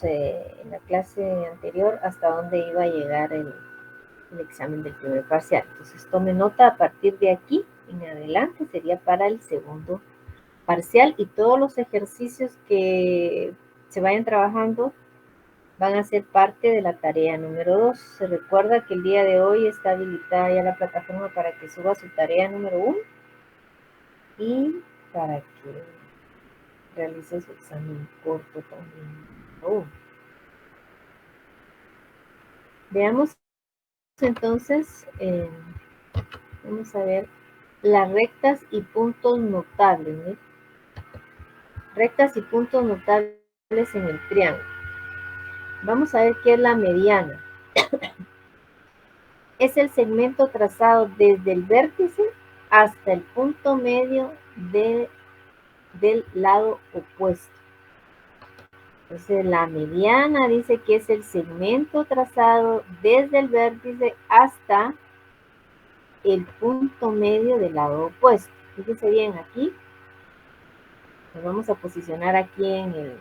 en la clase anterior hasta dónde iba a llegar el examen del primer parcial. Entonces tome nota, a partir de aquí en adelante sería para el segundo parcial, y todos los ejercicios que se vayan trabajando van a ser parte de la tarea número 2. Se recuerda que el día de hoy está habilitada ya la plataforma para que suba su tarea número 1 y para que realice su examen corto también. Veamos entonces, vamos a ver las rectas y puntos notables, ¿no? Rectas y puntos notables en el triángulo. Vamos a ver qué es la mediana. Es el segmento trazado desde el vértice hasta el punto medio del lado opuesto. Entonces la mediana dice que es el segmento trazado desde el vértice hasta el punto medio del lado opuesto. Fíjense bien aquí. Nos vamos a posicionar aquí en el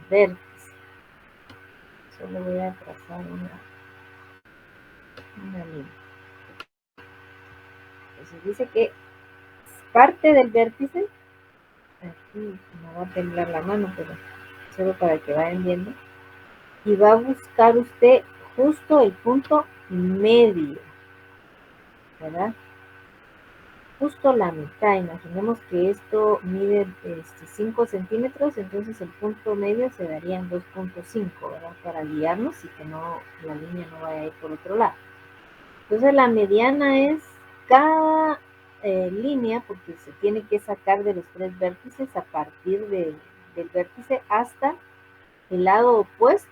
vértice. Solo voy a trazar una línea. Entonces dice que parte del vértice, aquí me va a temblar la mano, pero solo para que vayan viendo, y va a buscar usted justo el punto medio, ¿verdad? Justo la mitad. Imaginemos que esto mide 5 centímetros, entonces el punto medio se daría en 2.5, ¿verdad? Para guiarnos y que no, la línea no vaya a ir por otro lado. Entonces la mediana es cada línea, porque se tiene que sacar de los 3 vértices a partir del vértice hasta el lado opuesto,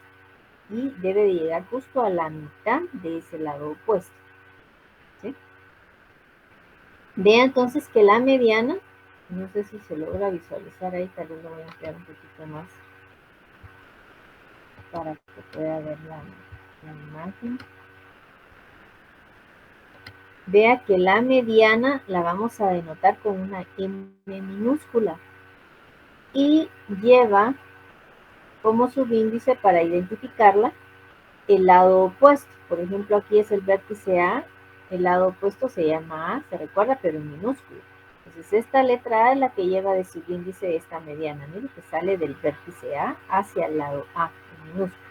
y debe de llegar justo a la mitad de ese lado opuesto. ¿Sí? Vea entonces que la mediana, no sé si se logra visualizar ahí, tal vez lo voy a ampliar un poquito más para que pueda ver la imagen. Vea que la mediana la vamos a denotar con una M minúscula y lleva como subíndice, para identificarla, el lado opuesto. Por ejemplo, aquí es el vértice A, el lado opuesto se llama A, se recuerda, pero en minúsculo. Entonces esta letra A es la que lleva de subíndice esta mediana, miren, que sale del vértice A hacia el lado A, en minúsculo.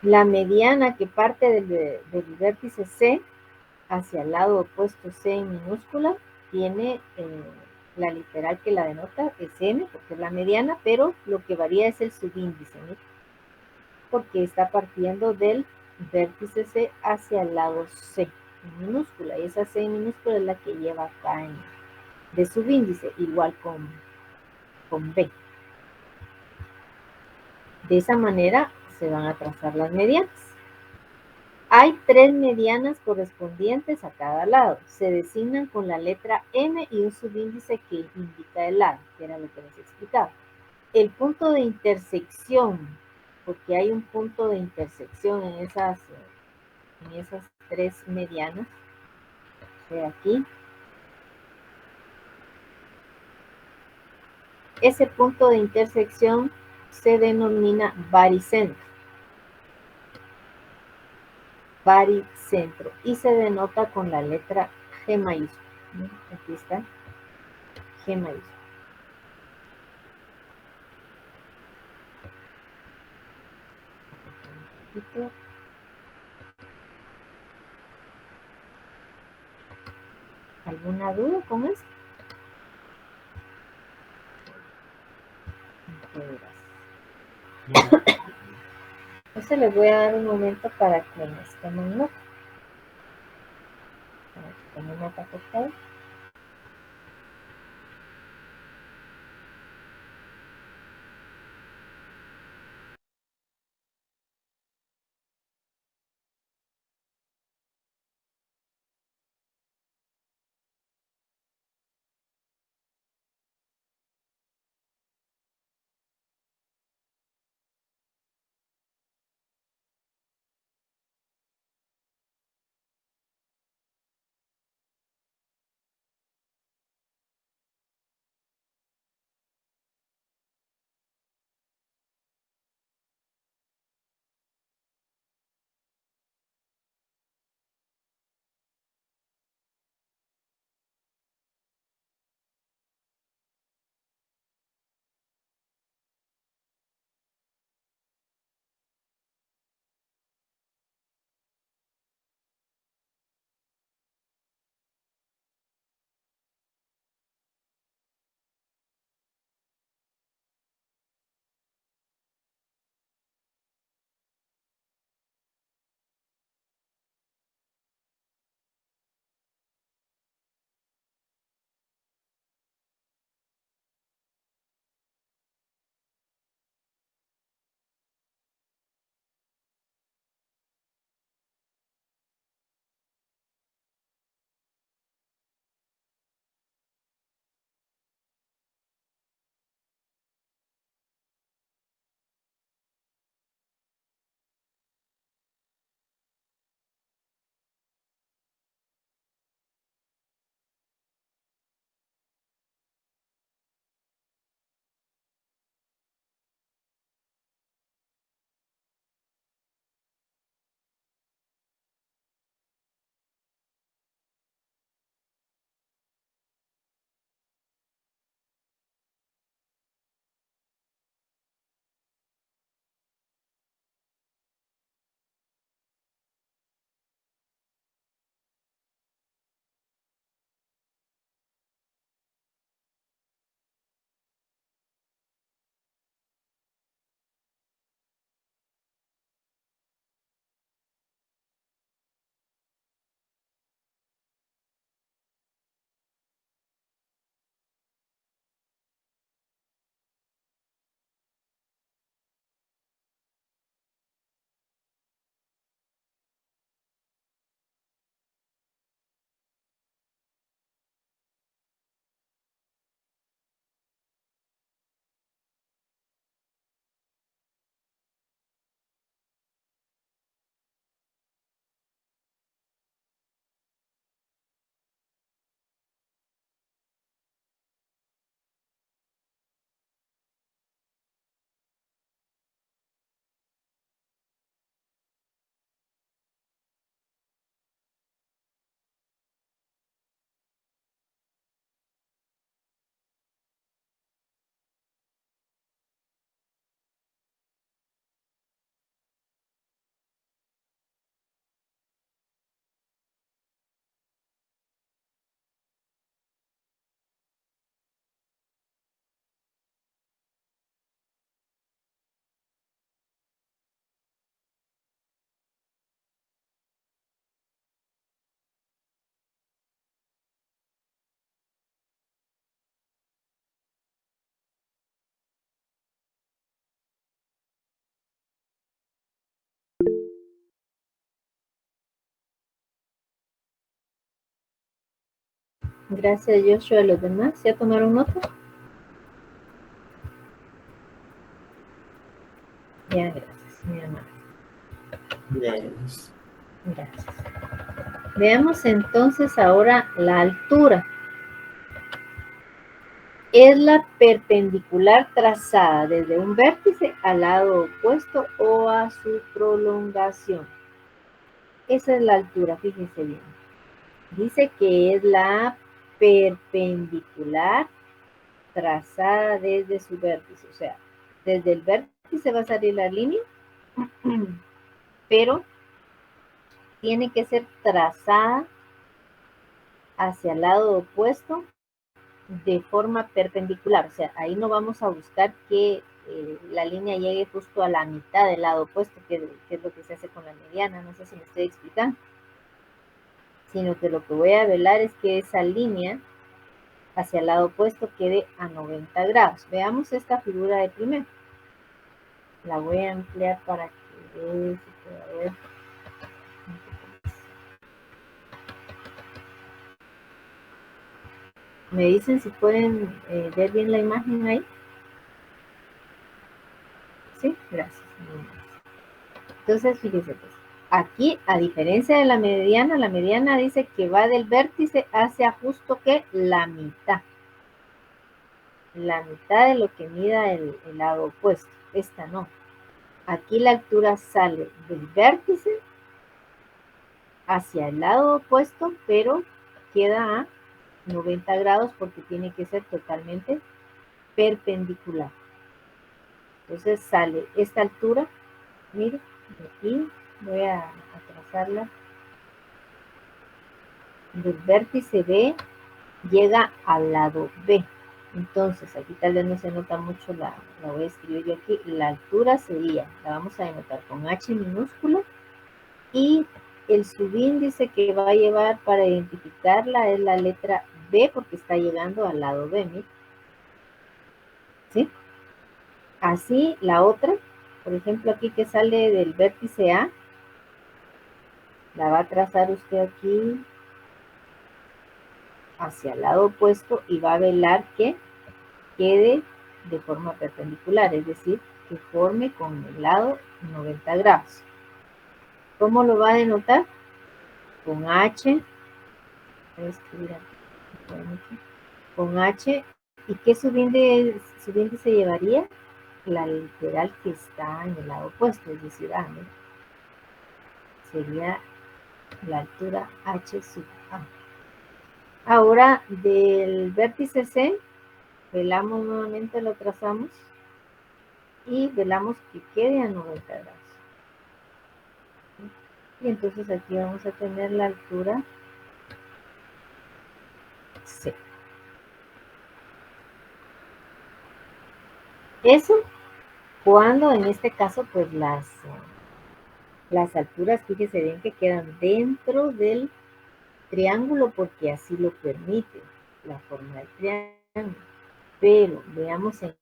La mediana que parte del vértice C hacia el lado opuesto C en minúscula, tiene la literal que la denota es M, porque es la mediana, pero lo que varía es el subíndice, ¿no? Porque está partiendo del vértice C hacia el lado C en minúscula, y esa C en minúscula es la que lleva acá de subíndice, igual con B. De esa manera se van a trazar las medianas. Hay 3 medianas correspondientes a cada lado. Se designan con la letra M y un subíndice que indica el lado, que era lo que les explicaba. El punto de intersección, porque hay un punto de intersección en esas 3 medianas, de aquí. Ese punto de intersección se denomina baricentro. Baricentro, y se denota con la letra G mayúscula. Aquí está, G mayúscula. ¿Alguna duda con esto? Entonces les voy a dar un momento para que nos tomen nota. Para que tomen nota, por favor. Gracias, Joshua. ¿Los demás ya tomaron nota? Ya, gracias, mi amor. Gracias. Gracias. Veamos entonces ahora la altura. Es la perpendicular trazada desde un vértice al lado opuesto o a su prolongación. Esa es la altura, fíjense bien. Dice que es la perpendicular trazada desde su vértice. O sea, desde el vértice va a salir la línea, pero tiene que ser trazada hacia el lado opuesto de forma perpendicular. O sea, ahí no vamos a buscar que la línea llegue justo a la mitad del lado opuesto, que es lo que se hace con la mediana. No sé si me estoy explicando. Sino que lo que voy a velar es que esa línea hacia el lado opuesto quede a 90 grados. Veamos esta figura de primero. La voy a ampliar para que se pueda ver. ¿Me dicen si pueden ver bien la imagen ahí? Sí, gracias. Entonces, fíjense pues, aquí, a diferencia de la mediana dice que va del vértice hacia justo que la mitad de lo que mida el lado opuesto. Esta no. Aquí la altura sale del vértice hacia el lado opuesto, pero queda a 90 grados porque tiene que ser totalmente perpendicular. Entonces sale esta altura, mire, aquí voy a trazarla. Del vértice B llega al lado B. Entonces, aquí tal vez no se nota mucho, la voy a escribir yo aquí. La altura sería, la vamos a denotar con H minúscula, y el subíndice que va a llevar para identificarla es la letra B porque está llegando al lado B, ¿sí? ¿Sí? Así la otra, por ejemplo aquí que sale del vértice A, la va a trazar usted aquí hacia el lado opuesto y va a velar que quede de forma perpendicular, es decir, que forme con el lado 90 grados. ¿Cómo lo va a denotar? Con H, voy a escribir aquí, con H, ¿y qué subíndice llevaría? La literal que está en el lado opuesto, es decir, A, ¿no? Sería la altura H sub A. Ahora, del vértice C, velamos nuevamente, lo trazamos y velamos que quede a 90 grados. Y entonces aquí vamos a tener la altura C. Eso cuando en este caso pues las alturas, fíjese bien que quedan dentro del triángulo porque así lo permite la forma del triángulo. Pero veamos en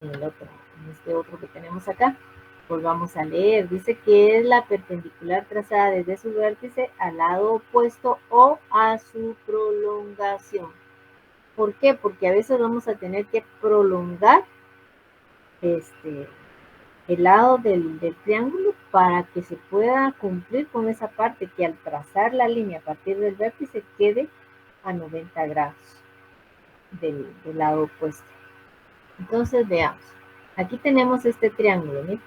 este otro que tenemos acá. Volvamos a leer. Dice que es la perpendicular trazada desde su vértice al lado opuesto o a su prolongación. ¿Por qué? Porque a veces vamos a tener que prolongar el lado del triángulo para que se pueda cumplir con esa parte que al trazar la línea a partir del vértice quede a 90 grados del lado opuesto. Entonces veamos. Aquí tenemos este triángulo, ¿sí?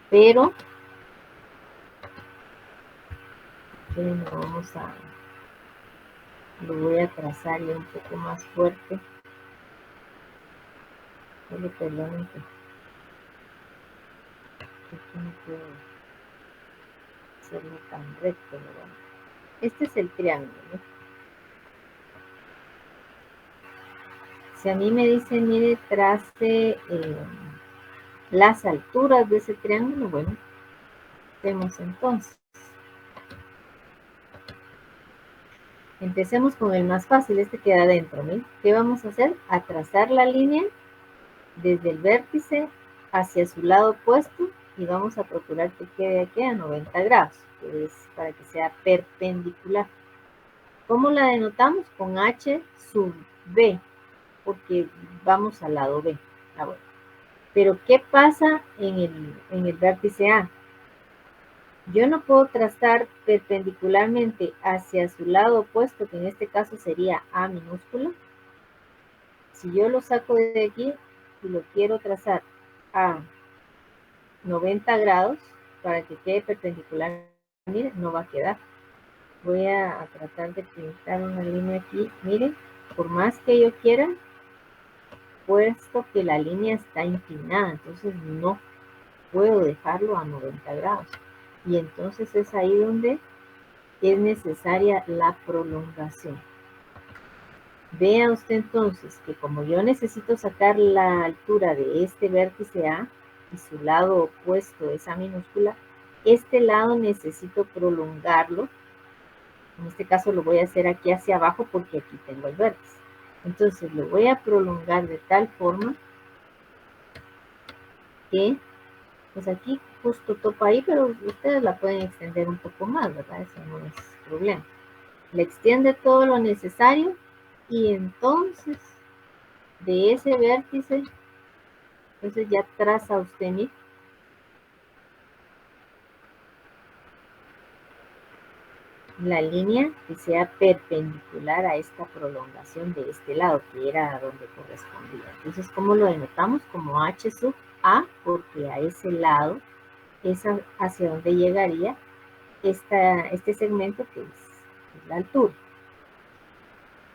Pero lo voy a trazar ya un poco más fuerte. Solo perdonen que aquí no puedo hacerlo tan recto, ¿verdad? Este es el triángulo, ¿no? Si a mí me dicen, mire, trace las alturas de ese triángulo, bueno, vemos entonces. Empecemos con el más fácil, este queda adentro, ¿no? ¿Qué vamos a hacer? A trazar la línea desde el vértice hacia su lado opuesto y vamos a procurar que quede aquí a 90 grados, que es para que sea perpendicular. ¿Cómo la denotamos? Con H sub B, porque vamos al lado B. Ah, bueno. Pero ¿qué pasa en el vértice A? Yo no puedo trazar perpendicularmente hacia su lado opuesto, que en este caso sería A minúscula. Si yo lo saco de aquí y lo quiero trazar a 90 grados para que quede perpendicular, miren, no va a quedar. Voy a tratar de pintar una línea aquí. Miren, por más que yo quiera, puesto que la línea está inclinada, entonces no puedo dejarlo a 90 grados. Y entonces es ahí donde es necesaria la prolongación. Vea usted entonces que como yo necesito sacar la altura de este vértice A y su lado opuesto es A minúscula, este lado necesito prolongarlo. En este caso lo voy a hacer aquí hacia abajo porque aquí tengo el vértice. Entonces lo voy a prolongar de tal forma que, pues aquí justo topo ahí, pero ustedes la pueden extender un poco más, ¿verdad? Eso no es problema. Le extiende todo lo necesario y entonces de ese vértice, entonces ya traza usted la línea que sea perpendicular a esta prolongación de este lado, que era a donde correspondía. Entonces, ¿cómo lo denotamos? Como H sub A, porque a ese lado es hacia donde llegaría este segmento que es la altura.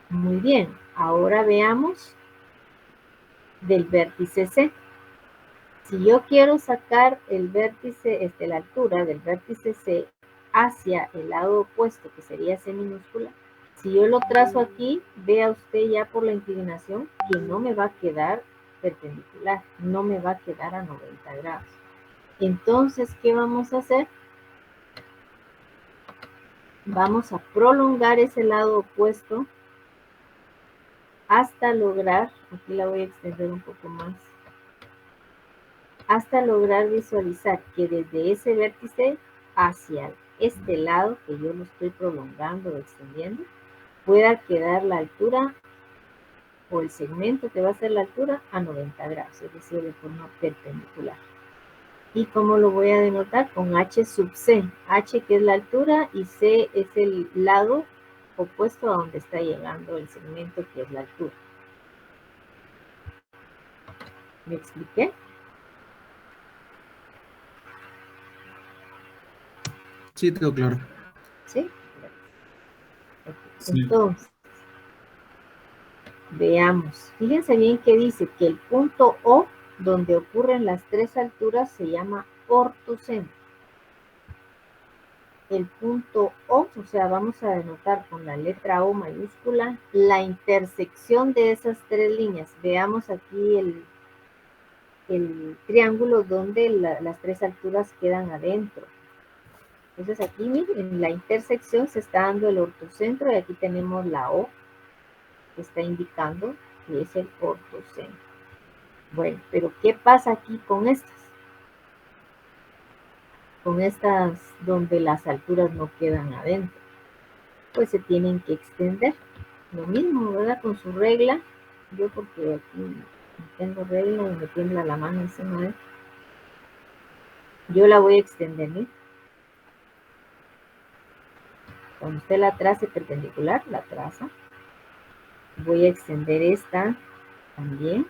Muy bien, ahora veamos del vértice C. Si yo quiero sacar el vértice, la altura del vértice C hacia el lado opuesto, que sería C minúscula, si yo lo trazo aquí, vea usted ya por la inclinación que no me va a quedar perpendicular, no me va a quedar a 90 grados. Entonces, ¿qué vamos a hacer? Vamos a prolongar ese lado opuesto hasta lograr, aquí la voy a extender un poco más, hasta lograr visualizar que desde ese vértice hacia este lado, que yo lo estoy prolongando o extendiendo, pueda quedar la altura o el segmento que va a ser la altura a 90 grados, es decir, de forma perpendicular. ¿Y cómo lo voy a denotar? Con H sub C. H que es la altura y C es el lado opuesto a donde está llegando el segmento que es la altura. ¿Me expliqué? Sí, quedó claro. ¿Sí? Sí. Entonces, veamos. Fíjense bien que dice que el punto O, donde ocurren las tres alturas, se llama ortocentro. El punto O, o sea, vamos a denotar con la letra O mayúscula la intersección de esas tres líneas. Veamos aquí el triángulo donde las tres alturas quedan adentro. Entonces aquí, miren, en la intersección se está dando el ortocentro y aquí tenemos la O que está indicando que es el ortocentro. Bueno, pero ¿qué pasa aquí con estas? Con estas donde las alturas no quedan adentro. Pues se tienen que extender. Lo mismo, ¿verdad? Con su regla. Yo porque aquí no tengo regla y me tiembla la mano encima de. Yo la voy a extender, ¿sí? Cuando usted la trace perpendicular, la traza. Voy a extender esta también.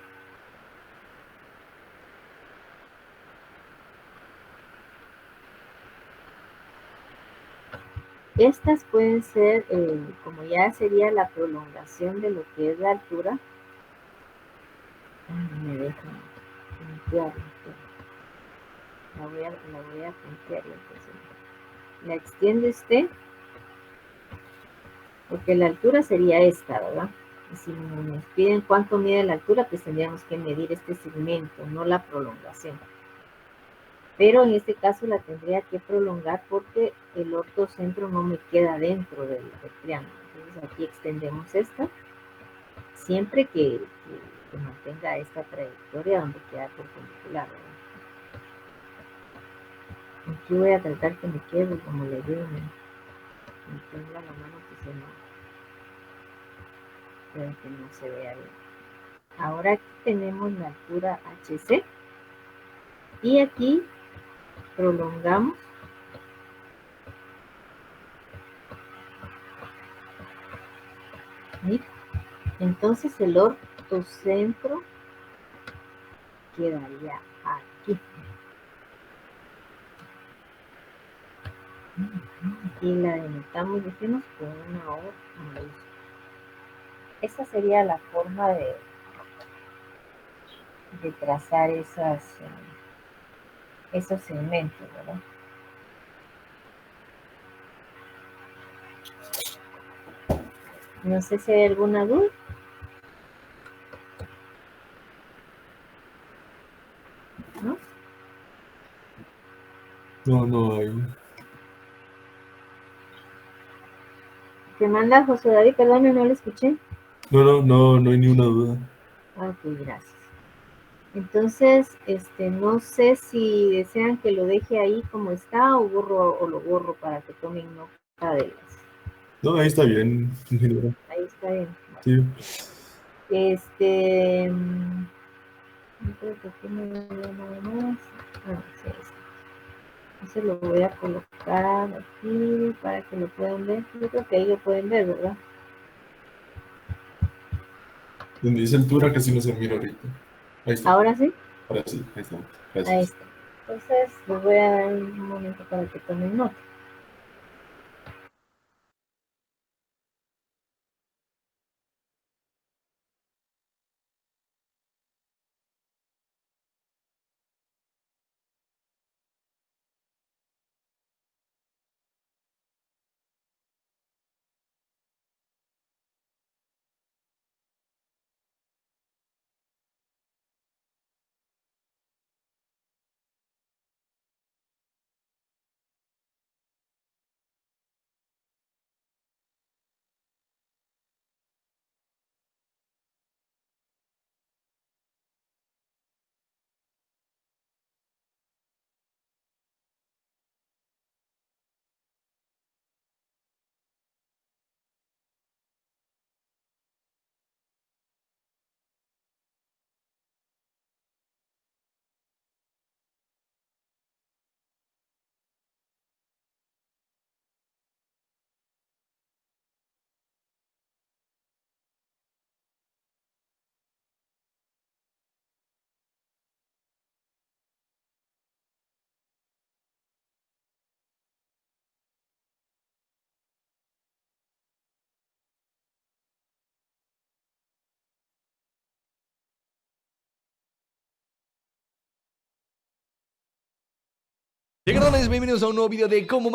Estas pueden ser, como ya sería la prolongación de lo que es la altura. Me dejan puntear. La voy a puntear. Entonces, la extiende usted, porque la altura sería esta, ¿verdad? Y si nos piden cuánto mide la altura, pues tendríamos que medir este segmento, no la prolongación. Pero en este caso la tendría que prolongar porque el ortocentro no me queda dentro del triángulo. Entonces aquí extendemos esta, siempre que mantenga esta trayectoria donde queda perpendicular, ¿verdad? Aquí voy a tratar que me quede, como le digo, me tiembla la mano que se me Espero que no se vea bien. Ahora aquí tenemos la altura HC y aquí prolongamos. Mira, entonces el ortocentro quedaría aquí. Y la denotamos, dijimos, con una O mayúscula. Esa sería la forma de trazar esos segmentos, ¿verdad? No sé si hay alguna duda. ¿No? No, no hay. ¿Qué manda José David? Perdón, no lo escuché. No hay ni una duda. Ok, gracias. Entonces, no sé si desean que lo deje ahí como está o lo borro para que tomen nota de las. No, ahí está bien, ingeniero. Ahí está bien. Sí. No creo que aquí no haya nada más. Ah, sí, ahí está. Entonces lo voy a colocar aquí para que lo puedan ver. Yo creo que ahí lo pueden ver, ¿verdad? Donde dice altura casi no se mira ahorita. Ahí está. Ahora sí, Ahora sí, ahí está. ahí Gracias. está. Entonces les voy a dar un momento para que tomen nota. Bienvenidos a un nuevo video de cómo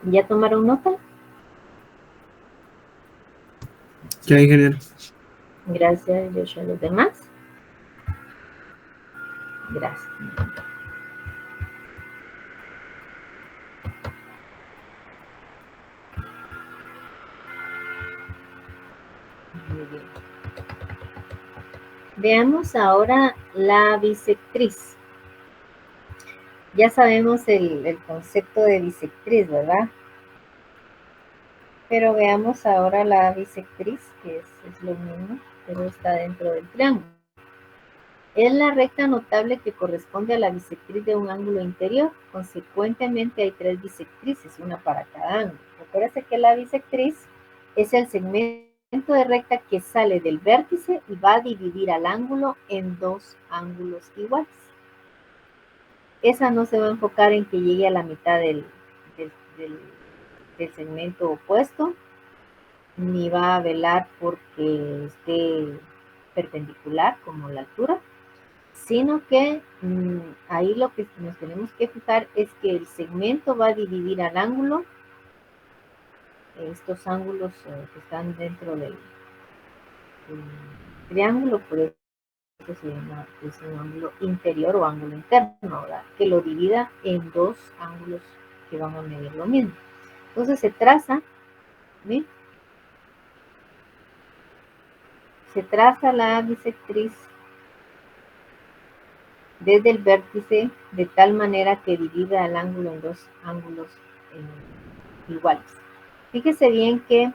¿Ya tomaron nota? Ya, ingeniero. Gracias, Joshua. ¿Los demás? Gracias. Muy bien. Veamos ahora la bisectriz. Ya sabemos el concepto de bisectriz, ¿verdad? Pero veamos ahora la bisectriz, que es lo mismo, pero está dentro del triángulo. Es la recta notable que corresponde a la bisectriz de un ángulo interior. Consecuentemente, hay 3 bisectrices, una para cada ángulo. Recuerda que la bisectriz es el segmento de recta que sale del vértice y va a dividir al ángulo en 2 ángulos iguales. Esa no se va a enfocar en que llegue a la mitad del segmento opuesto, ni va a velar porque esté perpendicular como la altura, sino que ahí lo que nos tenemos que fijar es que el segmento va a dividir al ángulo, estos ángulos que están dentro del triángulo, por eso se llama, es un ángulo interior o ángulo interno, ¿verdad? Que lo divida en 2 ángulos que van a medir lo mismo. Entonces se traza, ¿sí? Se traza la bisectriz desde el vértice de tal manera que divida el ángulo en 2 ángulos iguales. Fíjese bien que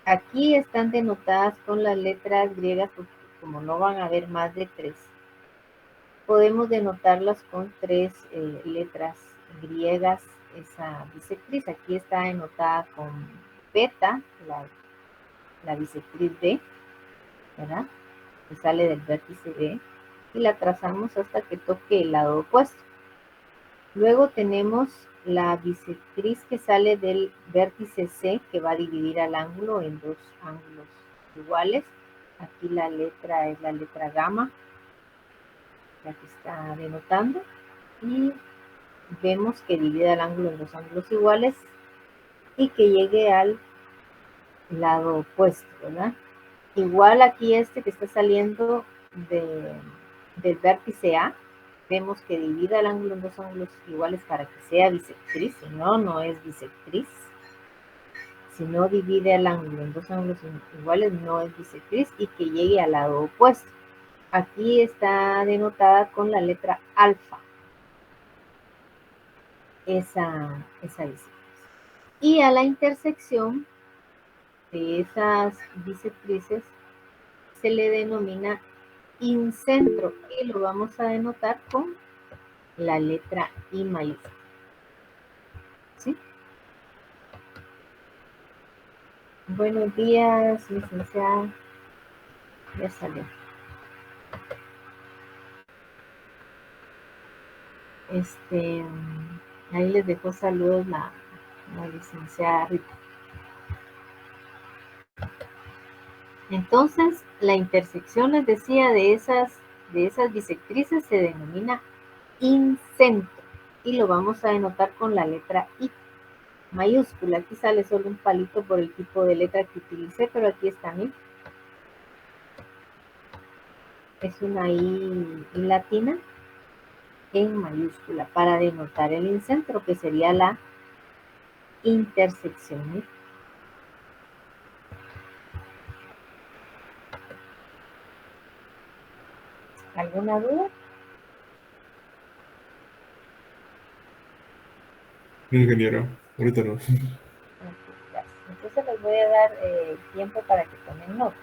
aquí están denotadas con las letras griegas, porque como no van a haber más de 3, podemos denotarlas con 3 letras griegas esa bisectriz. Aquí está denotada con beta, la bisectriz B, ¿verdad? Que sale del vértice B, y la trazamos hasta que toque el lado opuesto. Luego tenemos la bisectriz que sale del vértice C, que va a dividir al ángulo en 2 ángulos iguales. Aquí la letra es la letra gamma, la que está denotando, y vemos que divide el ángulo en 2 ángulos iguales y que llegue al lado opuesto, ¿verdad? Igual aquí este que está saliendo del vértice A, vemos que divide el ángulo en 2 ángulos iguales para que sea bisectriz, si no, no es bisectriz. Si no divide el ángulo en 2 ángulos iguales, no es bisectriz, y que llegue al lado opuesto. Aquí está denotada con la letra alfa, esa bisectriz. Y a la intersección de esas bisectrices se le denomina incentro, y lo vamos a denotar con la letra I mayúscula. ¿Sí? Buenos días, licenciada. Ya salió. Ahí les dejo saludos la licenciada Rita. Entonces, la intersección, les decía, de esas bisectrices se denomina incentro, y lo vamos a denotar con la letra I mayúscula. Aquí sale solo un palito por el tipo de letra que utilicé, pero aquí está mi. Es una I latina en mayúscula para denotar el incentro, que sería la intersección. ¿Alguna duda? Ingeniero, ahorita no. Okay, gracias. Entonces les voy a dar tiempo para que tomen nota.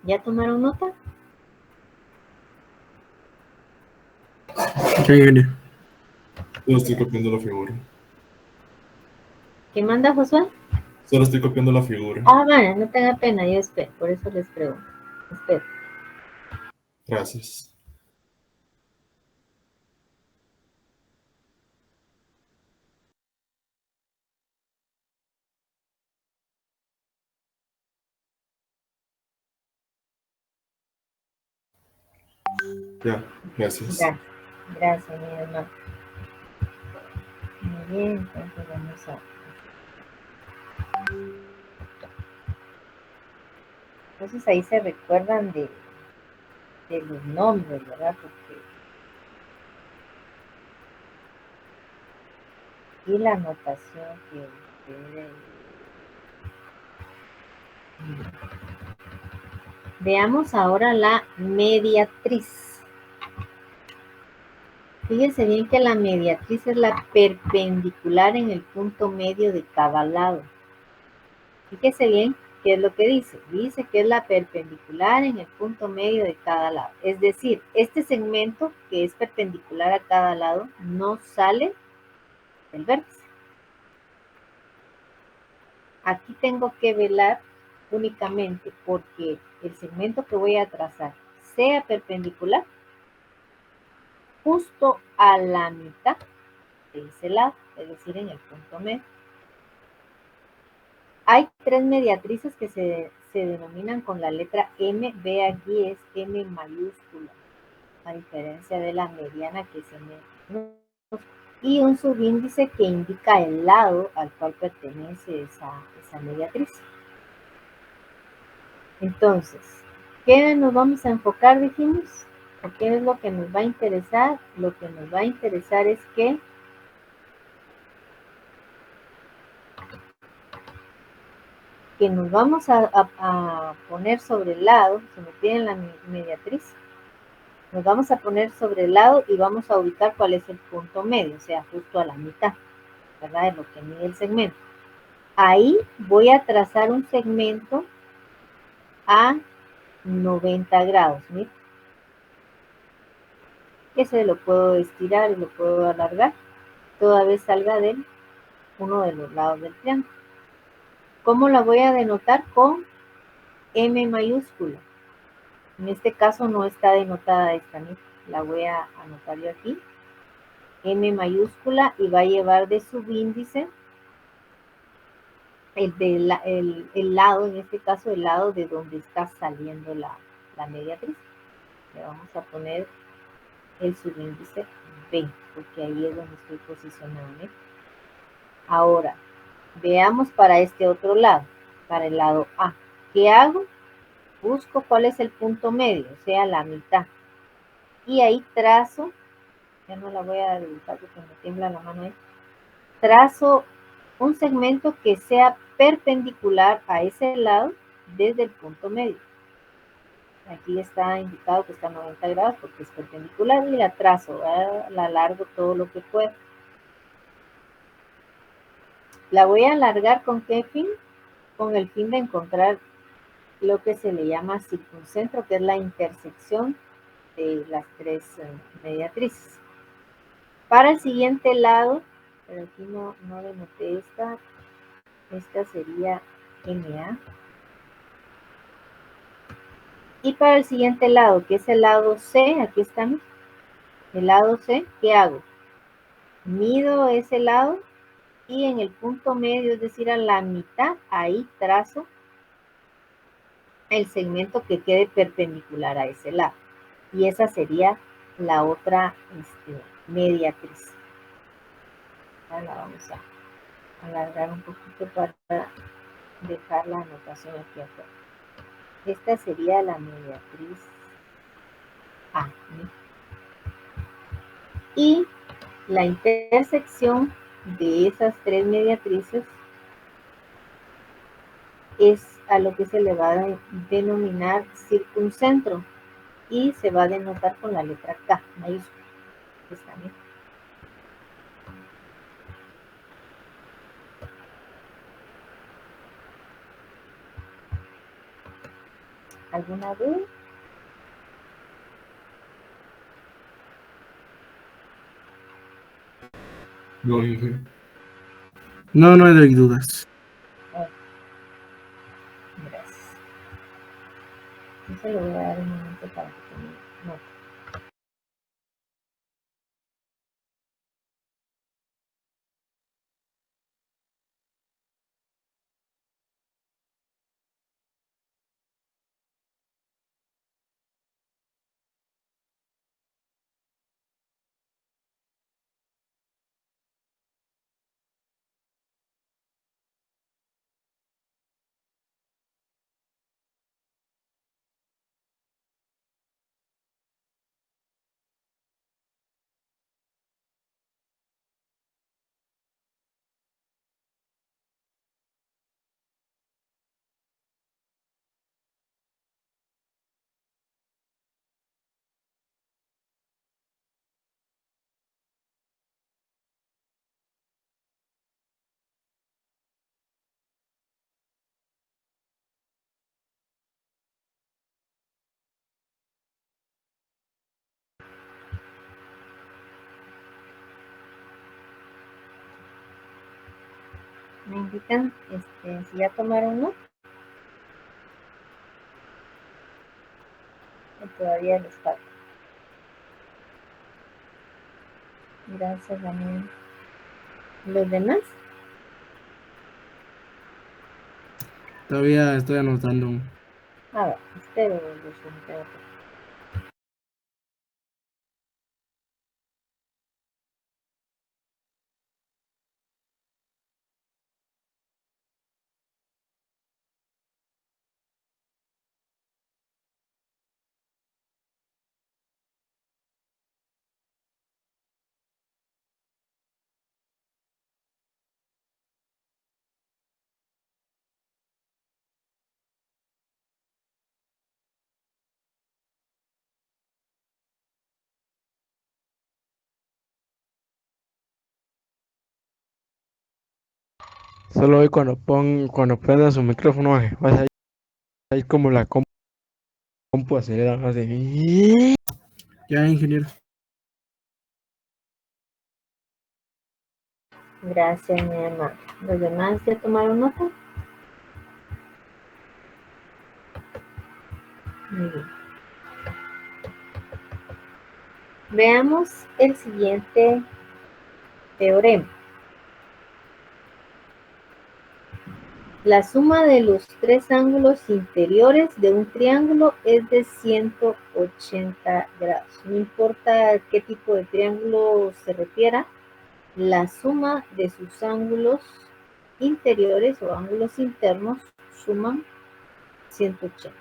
¿Ya tomaron nota? ¿Qué hay, ingeniero? Solo estoy copiando la figura. ¿Qué manda Josué? Solo estoy copiando la figura. Ah, vale, no tenga pena, yo espero, por eso les pregunto. Espero. Gracias. Ya, gracias. Gracias, gracias, mi hermano. Muy bien, entonces vamos a... Entonces ahí se recuerdan de los nombres, ¿verdad? Porque y la anotación que ustedes... Veamos ahora la mediatriz. Fíjense bien que la mediatriz es la perpendicular en el punto medio de cada lado. Fíjense bien qué es lo que dice. Dice que es la perpendicular en el punto medio de cada lado. Es decir, este segmento que es perpendicular a cada lado no sale del vértice. Aquí tengo que velar únicamente porque el segmento que voy a trazar sea perpendicular justo a la mitad de ese lado, es decir, en el punto medio. Hay tres mediatrices que se denominan con la letra M. Ve aquí es M mayúscula, a diferencia de la mediana que es M. Y un subíndice que indica el lado al cual pertenece esa mediatriz. Entonces, ¿qué nos vamos a enfocar, dijimos? ¿O qué es lo que nos va a interesar? Lo que nos va a interesar es que nos vamos a poner sobre el lado, si me piden la mediatriz, nos vamos a poner sobre el lado y vamos a ubicar cuál es el punto medio, o sea, justo a la mitad, ¿verdad? De lo que mide el segmento. Ahí voy a trazar un segmento a 90 grados, miren. Ese lo puedo estirar y lo puedo alargar, toda vez salga de uno de los lados del triángulo. ¿Cómo la voy a denotar? Con M mayúscula. En este caso no está denotada esta, ¿no? La voy a anotar yo aquí. M mayúscula y va a llevar de subíndice el lado, en este caso el lado de donde está saliendo la mediatriz. Le vamos a poner el subíndice B, porque ahí es donde estoy posicionando. Ahora, veamos para este otro lado, para el lado A. ¿Qué hago? Busco cuál es el punto medio, o sea, la mitad. Y ahí trazo, ya no la voy a dibujar porque me tiembla la mano ahí, trazo un segmento que sea perpendicular a ese lado desde el punto medio. Aquí está indicado que está a 90 grados porque es perpendicular y la trazo, la alargo todo lo que pueda. La voy a alargar ¿con qué fin? Con el fin de encontrar lo que se le llama circuncentro, que es la intersección de las tres mediatrices. Para el siguiente lado, pero aquí no denoté esta sería MA. Y para el siguiente lado, que es el lado C, aquí está el lado C, ¿qué hago? Mido ese lado y en el punto medio, es decir, a la mitad, ahí trazo el segmento que quede perpendicular a ese lado. Y esa sería la otra mediatriz. La vamos a alargar un poquito para dejar la anotación aquí afuera. Esta sería la mediatriz A. Y la intersección de esas tres mediatrices es a lo que se le va a denominar circuncentro y se va a denotar con la letra K mayúscula. Está bien. ¿Alguna duda? No, Inge. No, no hay dudas. Oh, gracias. Yo se lo voy a dar un momento para que tome nota. Me indican si ya tomaron nota o todavía les falta. Gracias, Daniel. ¿Los demás? Todavía estoy anotando. A ver, espero los resultados. Solo hoy cuando prenda su micrófono, vas a ir como la compu acelera más de... Ya, ingeniero. Gracias, mi amor. ¿Los demás ya tomaron nota? Muy bien. Veamos el siguiente teorema. La suma de los tres ángulos interiores de un triángulo es de 180 grados. No importa a qué tipo de triángulo se refiera, la suma de sus ángulos interiores o ángulos internos suman 180.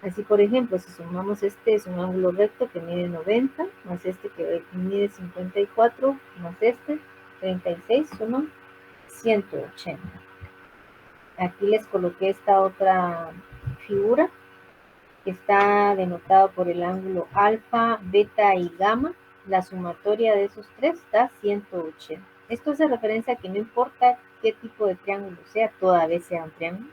Así, por ejemplo, si sumamos este es un ángulo recto que mide 90, más este que mide 54, más este 36, suman 180. Aquí les coloqué esta otra figura que está denotada por el ángulo alfa, beta y gamma. La sumatoria de esos tres da 180. Esto hace referencia a que no importa qué tipo de triángulo sea, toda vez sea un triángulo,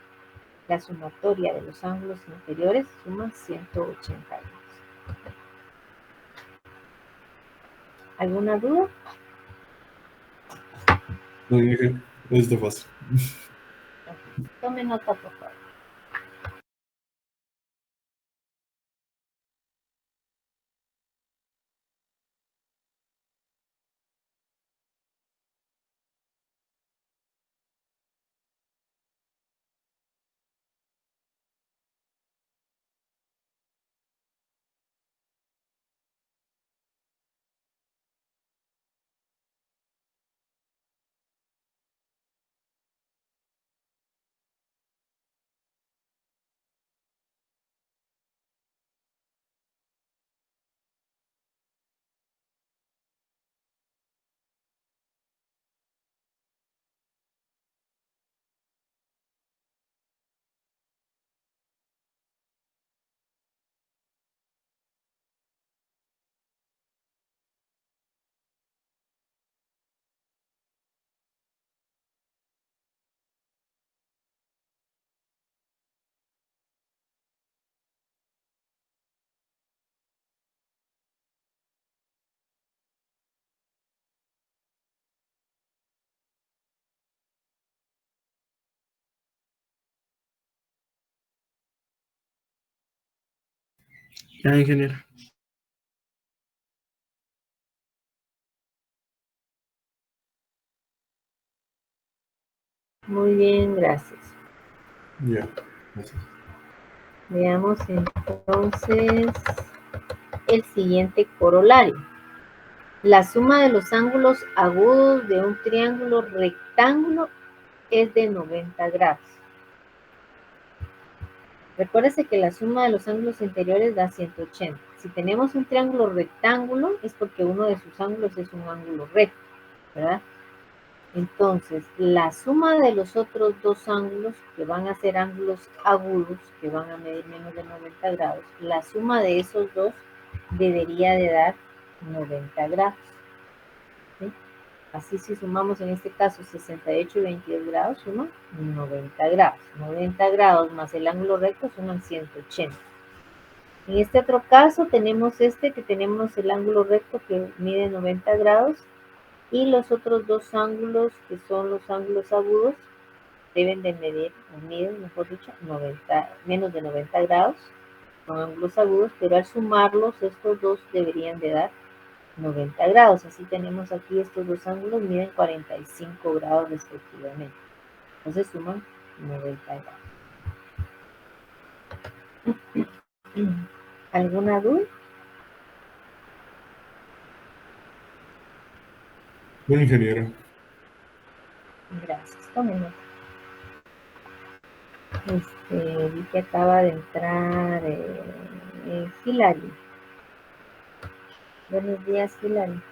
la sumatoria de los ángulos inferiores suma 180 grados. ¿Alguna duda? No, Inge. Es de fácil. Tome nota, por favor. Ya, ingeniero. Muy bien, gracias. Ya, gracias. Veamos entonces el siguiente corolario. La suma de los ángulos agudos de un triángulo rectángulo es de 90 grados. Recuérdese que la suma de los ángulos interiores da 180. Si tenemos un triángulo rectángulo es porque uno de sus ángulos es un ángulo recto, ¿verdad? Entonces, la suma de los otros dos ángulos, que van a ser ángulos agudos, que van a medir menos de 90 grados, la suma de esos dos debería de dar 90 grados. ¿Sí? Así si sumamos en este caso 68 y 22 grados, suma 90 grados. 90 grados más el ángulo recto suman 180. En este otro caso tenemos que tenemos el ángulo recto que mide 90 grados y los otros dos ángulos que son los ángulos agudos deben de medir, o miden, mejor dicho, menos de 90 grados, son ángulos agudos, pero al sumarlos estos dos deberían de dar 90 grados. Así tenemos aquí estos dos ángulos, miden 45 grados respectivamente. Entonces suman 90 grados. ¿Alguna duda? Buen ingeniero. Gracias. Tomen nota. Vi que acaba de entrar Hilary. Buenos días, Hilary.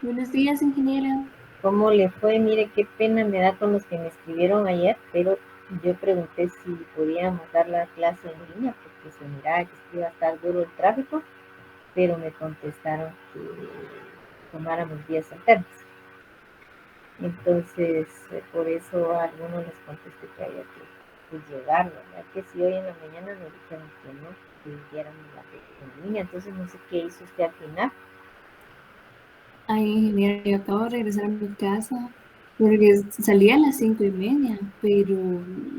Buenos días, ingeniera. ¿Cómo le fue? Mire, qué pena me da con los que me escribieron ayer, pero yo pregunté si podíamos dar la clase en línea, porque se miraba que iba a estar duro el tráfico, pero me contestaron que tomáramos días alternos. Entonces, por eso a algunos les contesté que había que llegar, ¿verdad? Que si hoy en la mañana nos dijeron que no, que diéramos la clase en línea, entonces no sé qué hizo usted al final. Ay, ingeniera, yo acabo de regresar a mi casa porque salí a las 5:30, pero,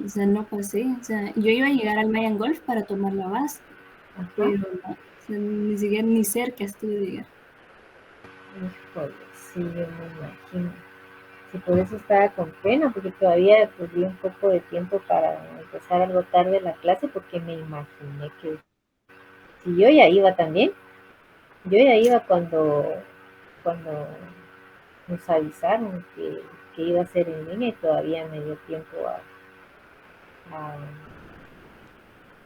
o sea, no pasé. O sea, yo iba a llegar al Mayan Golf para tomar la base, Ajá. pero no, o sea, ni siquiera ni cerca estuve de llegar. Híjole, sí, yo me imagino. Sí, por eso estaba con pena, porque todavía pues, di un poco de tiempo para empezar algo tarde la clase, porque me imaginé que si yo ya iba también, yo ya iba cuando nos avisaron que iba a ser en línea y todavía me dio tiempo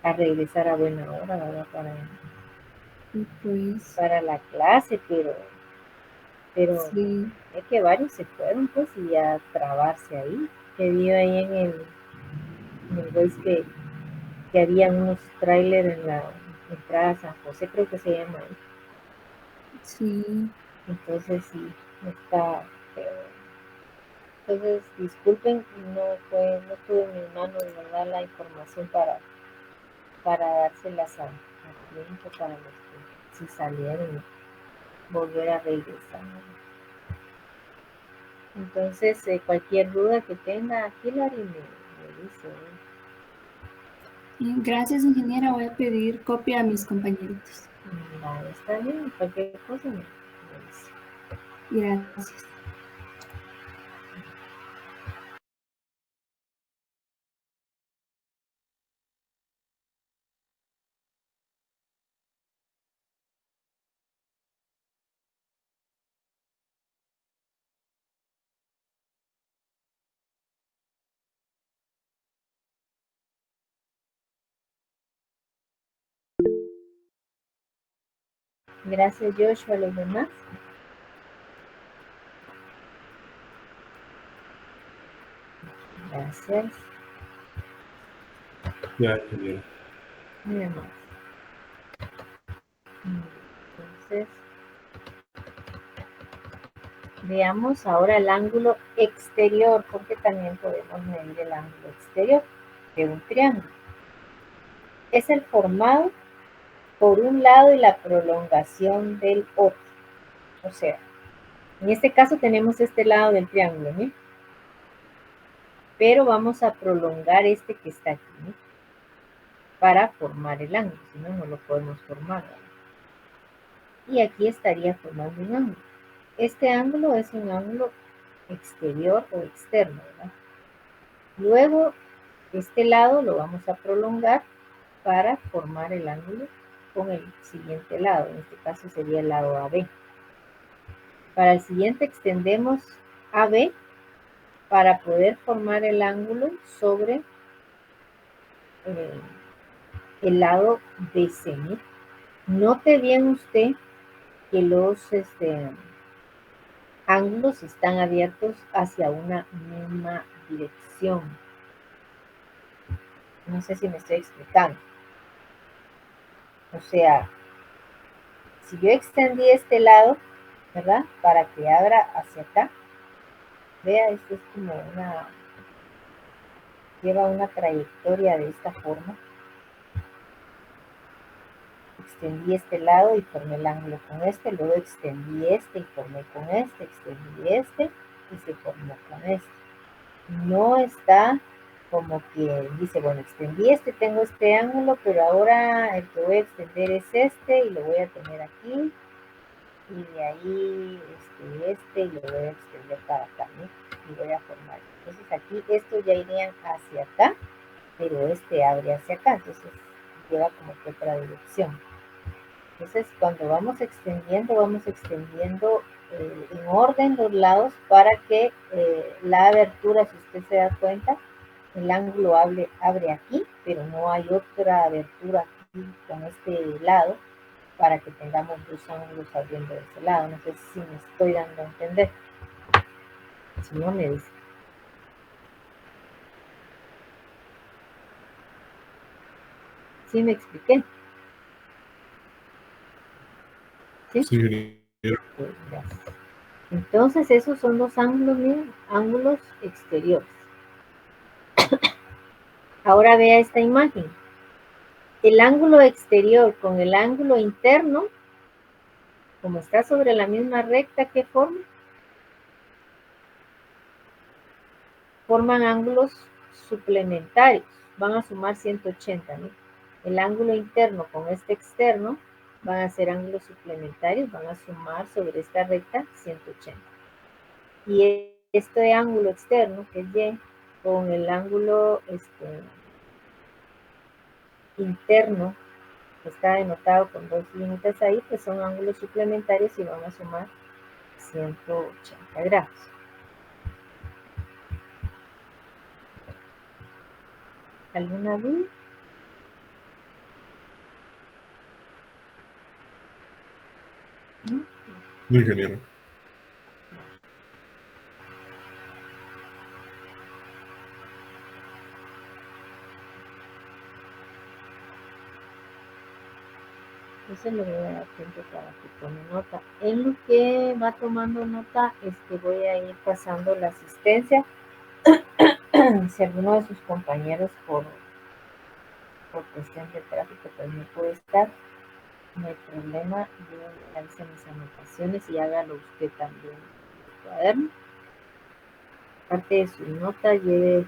a regresar a buena hora, ¿verdad? Y pues, Para la clase, pero sí, es que varios se fueron pues y a trabarse ahí, que vi ahí en el Voice que había unos trailers en la entrada a San José, creo que se llama ahí. sí, Entonces sí, está feo. Entonces, disculpen, no tuve en mis manos, de verdad, la información para dárselas a tiempo para los que si salieron volver a regresar. Entonces, cualquier duda que tenga, Hilary me dice. Y gracias, ingeniera. Voy a pedir copia a mis compañeritos. Vale, está bien, cualquier cosa me dice. Gracias. Gracias, Joshua, a los demás. Gracias. Ya, ingeniero. Muy amable. Entonces, veamos ahora el ángulo exterior, porque también podemos medir el ángulo exterior de un triángulo. Es el formado por un lado y la prolongación del otro. O sea, en este caso tenemos este lado del triángulo, ¿sí? Pero vamos a prolongar este que está aquí, ¿sí? para formar el ángulo, si no, no lo podemos formar, ¿verdad? Y aquí estaría formando un ángulo. Este ángulo es un ángulo exterior o externo, ¿verdad? Luego, este lado lo vamos a prolongar para formar el ángulo con el siguiente lado, en este caso sería el lado AB. Para el siguiente extendemos AB para poder formar el ángulo sobre el lado BC. Note bien usted que los ángulos están abiertos hacia una misma dirección. No sé si me estoy explicando. O sea, si yo extendí este lado, ¿verdad? Para que abra hacia acá. Vea, esto es como lleva una trayectoria de esta forma. Extendí este lado y formé el ángulo con este, luego extendí este y formé con este, extendí este y se formó con este. No está como que dice, bueno, extendí este, tengo este ángulo, pero ahora el que voy a extender es este y lo voy a tener aquí y de ahí y lo voy a extender para acá, ¿no? Y voy a formar. Entonces aquí estos ya irían hacia acá, pero este abre hacia acá, entonces lleva como que otra dirección. Entonces cuando vamos extendiendo en orden los lados para que la abertura, si usted se da cuenta, el ángulo abre aquí, pero no hay otra abertura aquí con este lado para que tengamos dos ángulos abriendo de ese lado. No sé si me estoy dando a entender. Si no, me dice. ¿Sí me expliqué? ¿Sí? Sí, ingeniero. Pues, gracias. Entonces, esos son los ángulos, miren, ángulos exteriores. Ahora vea esta imagen. El ángulo exterior con el ángulo interno, como está sobre la misma recta, ¿qué forma? Forman ángulos suplementarios. Van a sumar 180, ¿no? El ángulo interno con este externo van a ser ángulos suplementarios, van a sumar sobre esta recta 180. Y este ángulo externo, que es Y, con el ángulo interno, que está denotado con dos líneas ahí, pues son ángulos suplementarios y van a sumar 180 grados. ¿Alguna duda? ¿No? No, ingeniero. Eso le voy a dar tiempo para que tome nota. En lo que va tomando nota, voy a ir pasando la asistencia. Si alguno de sus compañeros por cuestión de tráfico pues no puede estar, no hay problema. Yo realice mis anotaciones y hágalo usted también en el cuaderno. Aparte de sus notas, lleve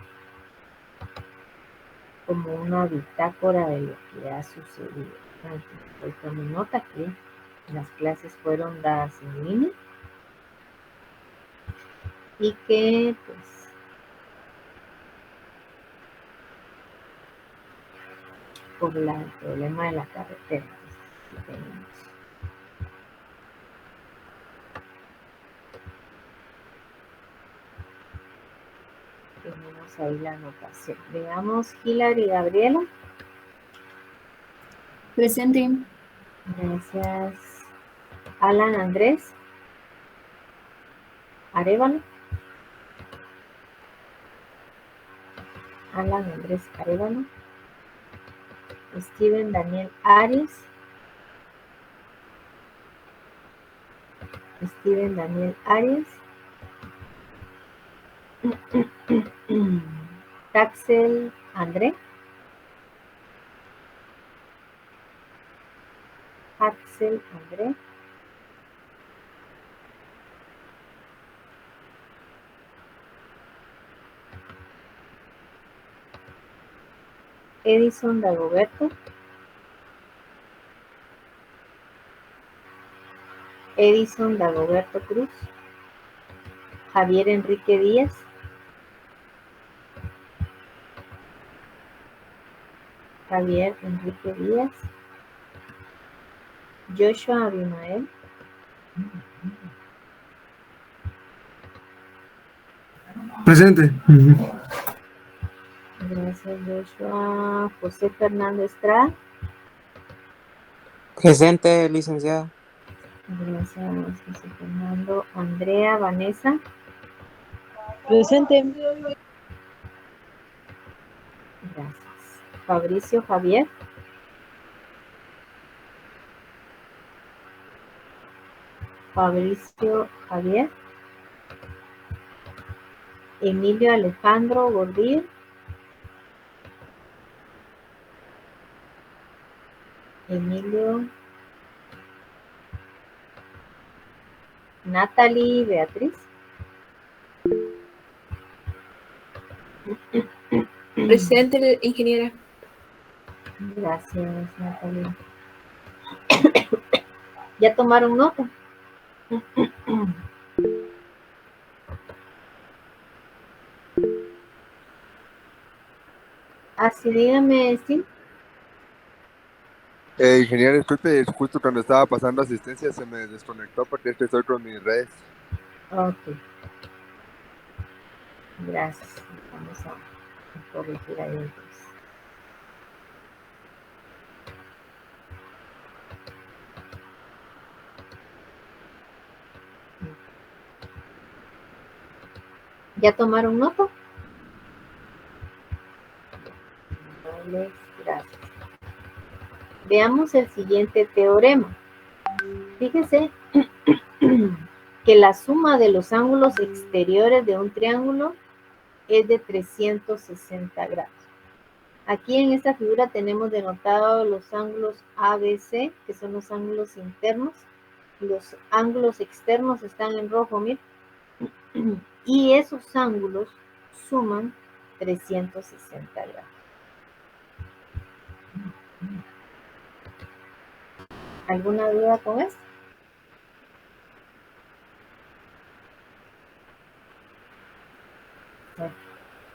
como una bitácora de lo que ha sucedido. Hoy tomé nota que las clases fueron dadas en línea y que pues por el problema de la carretera pues, tenemos ahí la anotación. Veamos Hilary y Gabriela. Presente. Gracias. Alan Andrés Arevalo. Alan Andrés Arevalo. Steven Daniel Arias. Steven Daniel Arias. Taxel André. Axel André. Edison Dagoberto. Edison Dagoberto Cruz. Javier Enrique Díaz. Javier Enrique Díaz. Joshua Abimael. Presente. Gracias, Joshua. José Fernando Estrada. Presente, licenciada. Gracias, José Fernando. Andrea Vanessa. Presente. Gracias. Fabricio Javier. Fabricio Javier. Emilio Alejandro Gordillo. Emilio. Natalie Beatriz. Presente, ingeniera. Gracias, Natalie. ¿Ya tomaron nota? Así dígame, sí. Ingeniero, disculpe, justo cuando estaba pasando asistencia se me desconectó porque estoy con mis redes. Ok. Gracias. Vamos a corregir ahí entonces. ¿Ya tomaron nota? Vale, gracias. Veamos el siguiente teorema. Fíjese que la suma de los ángulos exteriores de un triángulo es de 360 grados. Aquí en esta figura tenemos denotados los ángulos ABC, que son los ángulos internos. Los ángulos externos están en rojo, miren. Y esos ángulos suman 360 grados. ¿Alguna duda con esto?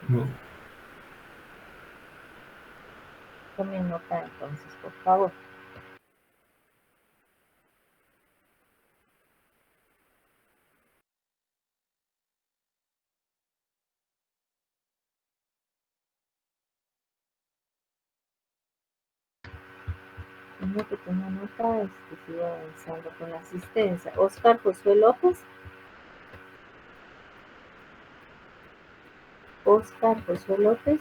No. Tomen nota entonces, por favor. Tengo que tomar nota, sigo avanzando con la asistencia. Oscar Josué López. Oscar Josué López.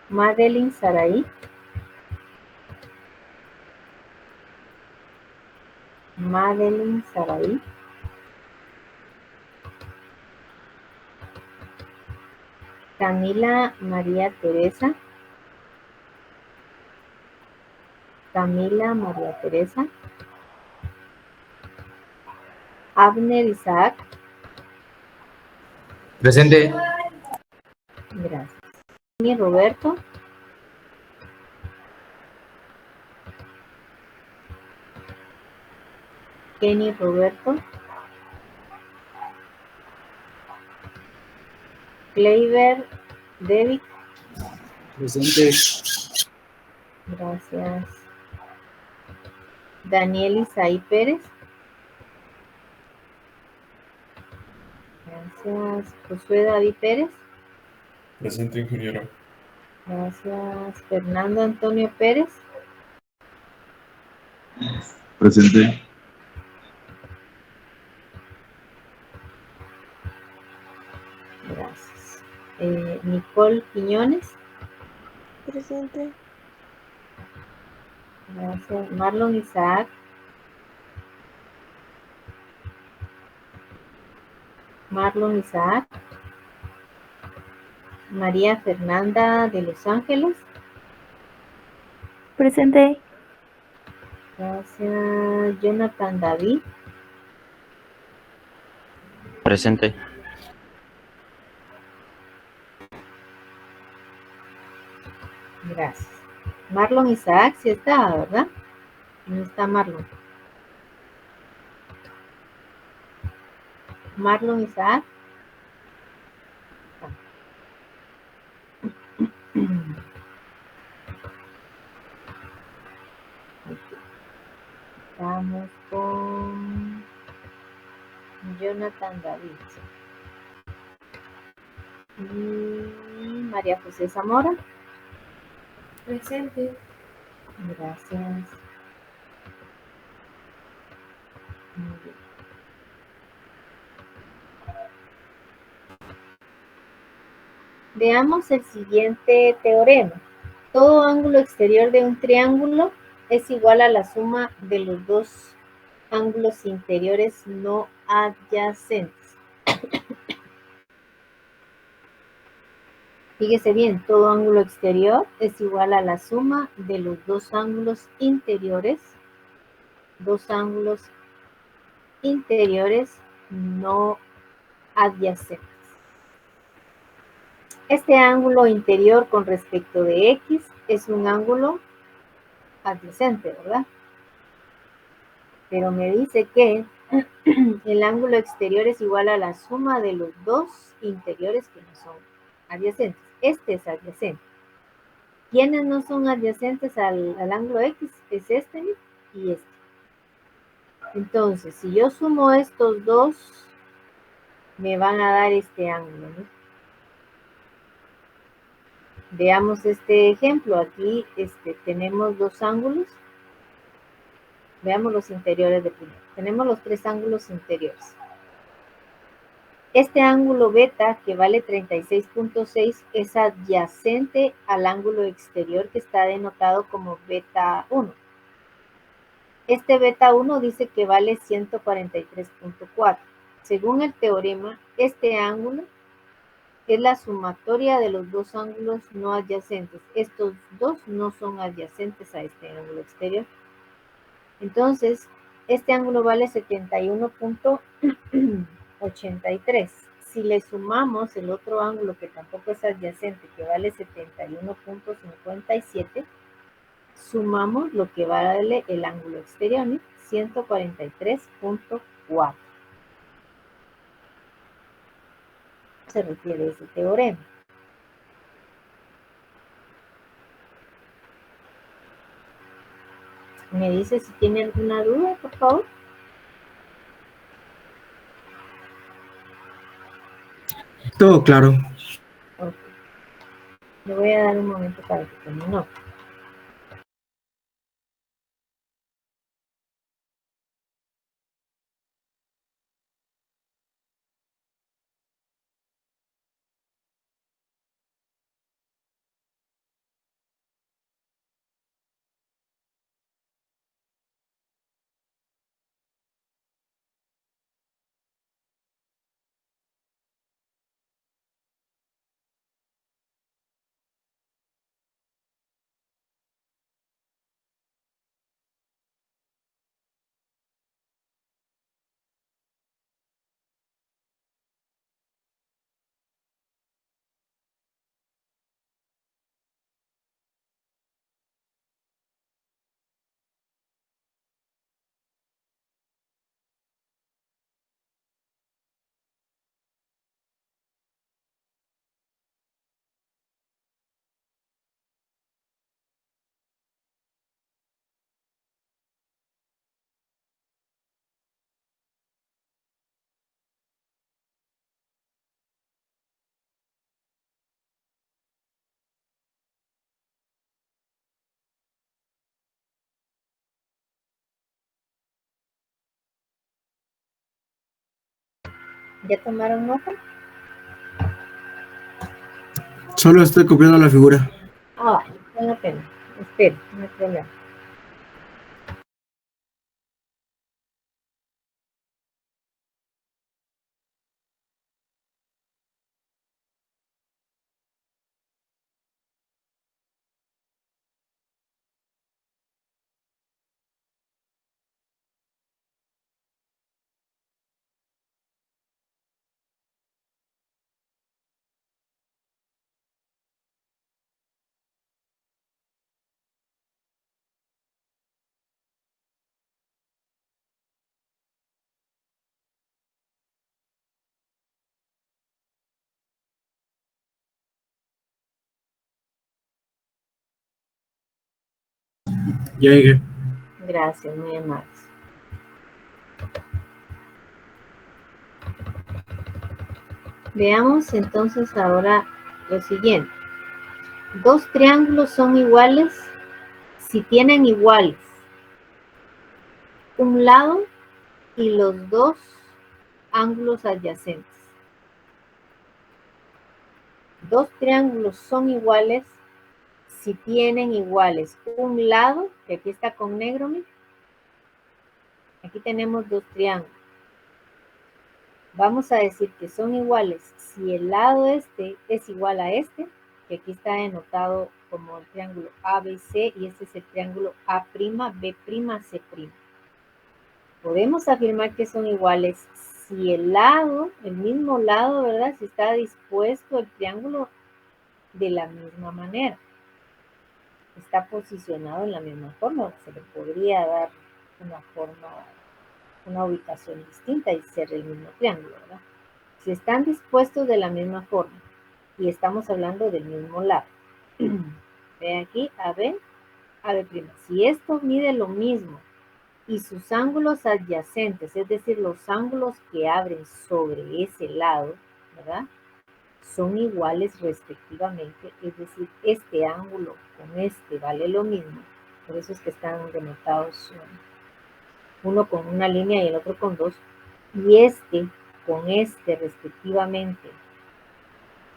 Madeline Saraí. Madeline Saraí. Camila María Teresa. Camila María Teresa. Abner Isaac. Presente. Gracias. Kenny Roberto. Kenny Roberto. Kleiber David. Presente. Gracias. Daniel Isaí Pérez. Gracias. Josué David Pérez. Presente, ingeniero. Gracias. Fernando Antonio Pérez. Presente. Gracias. Nicole Quiñones. Presente. Gracias. Marlon Isaac. Marlon Isaac. María Fernanda de Los Ángeles. Presente. Gracias. Jonathan David. Presente. Gracias. Marlon Isaac, sí está, ¿verdad? No está Marlon. Marlon Isaac. Vamos con Jonathan David. Y María José Zamora. Presente. Gracias. Muy bien. Veamos el siguiente teorema. Todo ángulo exterior de un triángulo es igual a la suma de los dos ángulos interiores no adyacentes. Fíjese bien, todo ángulo exterior es igual a la suma de los dos ángulos interiores no adyacentes. Este ángulo interior con respecto de X es un ángulo adyacente, ¿verdad? Pero me dice que el ángulo exterior es igual a la suma de los dos interiores que no son adyacentes. Este es adyacente. ¿Quiénes no son adyacentes al ángulo X? Es este y este. Entonces, si yo sumo estos dos, me van a dar este ángulo, ¿no? Veamos este ejemplo. Aquí tenemos dos ángulos. Veamos los interiores de primero. Tenemos los tres ángulos interiores. Este ángulo beta, que vale 36.6, es adyacente al ángulo exterior que está denotado como beta 1. Este beta 1 dice que vale 143.4. Según el teorema, este ángulo es la sumatoria de los dos ángulos no adyacentes. Estos dos no son adyacentes a este ángulo exterior. Entonces, este ángulo vale 71.83. Si le sumamos el otro ángulo que tampoco es adyacente, que vale 71.57, sumamos lo que vale el ángulo exterior, ¿no? 143.4. Se refiere a ese teorema. Me dice si tiene alguna duda, por favor. Todo claro. Okay. Le voy a dar un momento para que termine. ¿Ya tomaron nota? Solo estoy copiando la figura. Ah, vale la pena. Espero, no hay problema. Ya llegué. Gracias, muy amables. Veamos entonces ahora lo siguiente. Dos triángulos son iguales si tienen iguales un lado y los dos ángulos adyacentes. Dos triángulos son iguales si tienen iguales un lado, que aquí está con negro, ¿me? Aquí tenemos dos triángulos. Vamos a decir que son iguales si el lado este es igual a este, que aquí está denotado como el triángulo ABC, y este es el triángulo A', B', C'. Podemos afirmar que son iguales si el lado, el mismo lado, ¿verdad? Si está dispuesto el triángulo de la misma manera. Está posicionado en la misma forma. Se le podría dar una forma, una ubicación distinta y ser el mismo triángulo, ¿verdad? Si están dispuestos de la misma forma y estamos hablando del mismo lado. Ve aquí, AB, AB'. Si esto mide lo mismo y sus ángulos adyacentes, es decir, los ángulos que abren sobre ese lado, ¿verdad? Son iguales respectivamente, es decir, este ángulo con este vale lo mismo, por eso es que están denotados uno con una línea y el otro con dos, y este con este respectivamente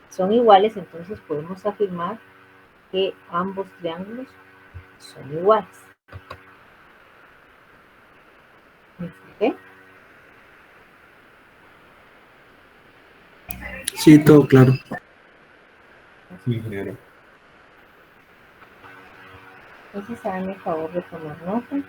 son iguales, entonces podemos afirmar que ambos triángulos son iguales. ¿Me expliqué? Sí, todo claro. Sí, ingeniero. Entonces háganme el favor de tomar nota.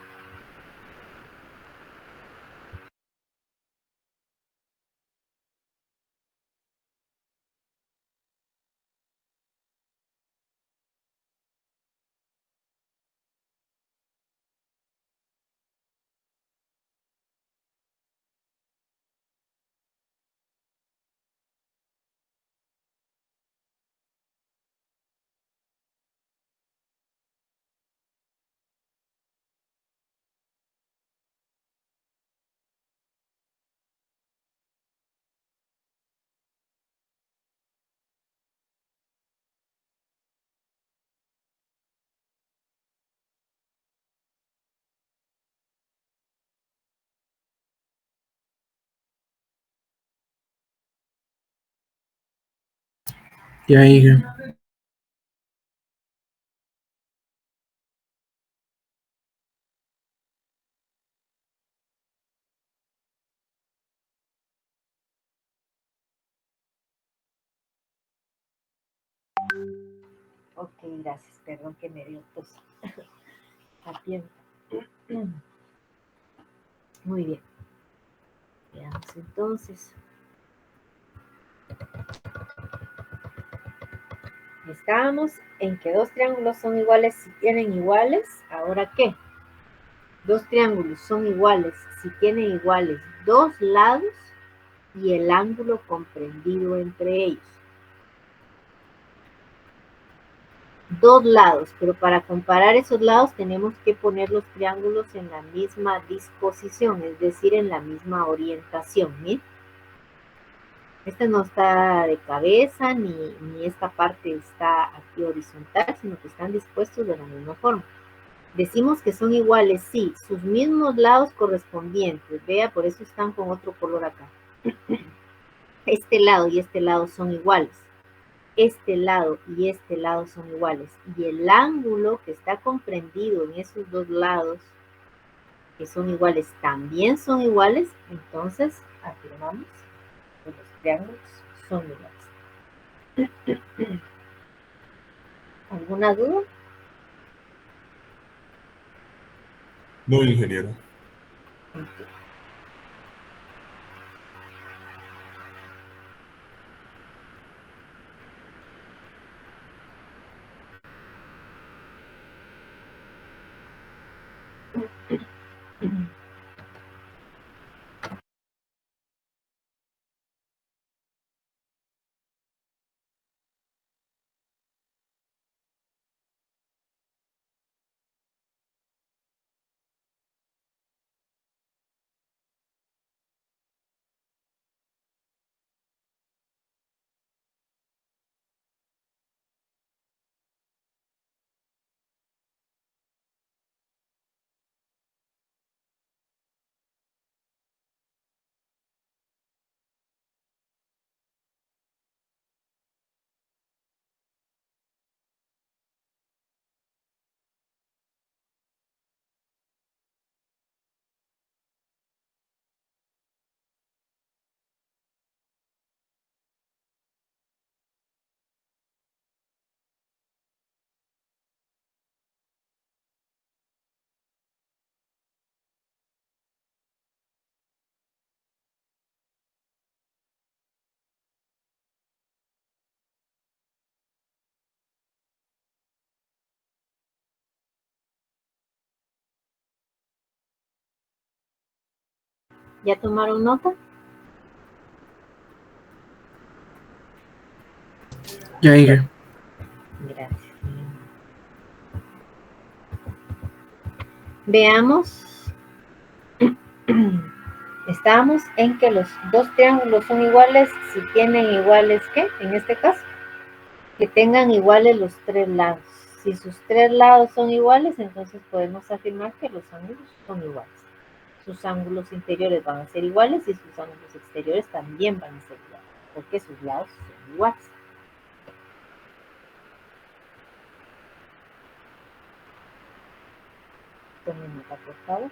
Ya llegué. Ok, gracias. Perdón que me dio tos a tiempo. Muy bien. Veamos entonces. Estábamos en que dos triángulos son iguales si tienen iguales. ¿Ahora qué? Dos triángulos son iguales si tienen iguales dos lados y el ángulo comprendido entre ellos. Dos lados, pero para comparar esos lados tenemos que poner los triángulos en la misma disposición, es decir, en la misma orientación. ¿Miren? Este no está de cabeza, ni esta parte está aquí horizontal, sino que están dispuestos de la misma forma. Decimos que son iguales, sí, sus mismos lados correspondientes. Vea, por eso están con otro color acá. Este lado y este lado son iguales. Este lado y este lado son iguales. Y el ángulo que está comprendido en esos dos lados, que son iguales, también son iguales. Entonces, afirmamos que los triángulos son iguales. ¿Alguna duda? No, ingeniero. Ok. ¿Ya tomaron nota? Ya, hija. Gracias. Veamos. Estamos en que los dos triángulos son iguales si tienen iguales, ¿qué? En este caso, que tengan iguales los tres lados. Si sus tres lados son iguales, entonces podemos afirmar que los ángulos son iguales. Sus ángulos interiores van a ser iguales y sus ángulos exteriores también van a ser iguales, porque sus lados son iguales. Tomen nota, por favor.